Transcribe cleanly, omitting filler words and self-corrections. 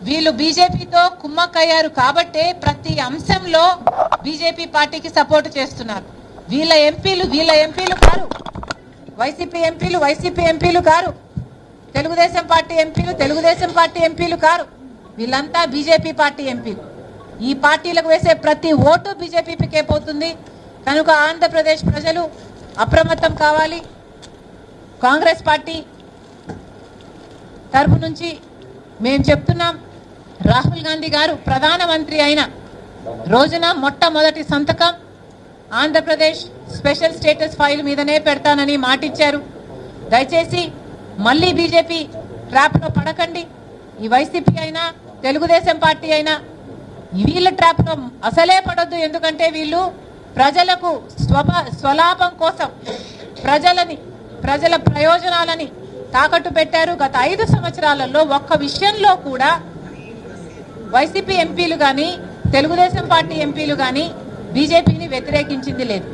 వీళ్ళు బీజేపీతో కుమ్మక్కయ్యారు కాబట్టే ప్రతి అంశంలో బీజేపీ పార్టీకి సపోర్ట్ చేస్తున్నారు. వీళ్ళ ఎంపీలు కారు, వైసీపీ ఎంపీలు కారు, తెలుగుదేశం పార్టీ ఎంపీలు కారు, వీళ్ళంతా బీజేపీ పార్టీ ఎంపీలు. ఈ పార్టీలకు వేసే ప్రతి ఓటు బీజేపీకే పోతుంది. కనుక ఆంధ్రప్రదేశ్ ప్రజలు అప్రమత్తం కావాలి. కాంగ్రెస్ పార్టీ తరఫు నుంచి మేము చెప్తున్నాం, రాహుల్ గాంధీ గారు ప్రధానమంత్రి అయిన రోజున మొట్టమొదటి సంతకం ఆంధ్రప్రదేశ్ స్పెషల్ స్టేటస్ ఫైల్ మీదనే పెడతానని మాటిచ్చారు. దయచేసి మళ్ళీ బీజేపీ ట్రాప్లో పడకండి. ఈ వైసీపీ అయినా తెలుగుదేశం పార్టీ అయినా వీళ్ళ ట్రాప్లో అసలే పడొద్దు. ఎందుకంటే వీళ్ళు ప్రజలకు స్వలాభం కోసం ప్రజల ప్రయోజనాలని తాకట్టు పెట్టారు. గత 5 సంవత్సరాలలో ఒక్క విషయంలో కూడా వైసీపీ ఎంపీలు కానీ తెలుగుదేశం పార్టీ ఎంపీలు కానీ బీజేపీని వ్యతిరేకించింది లేదు.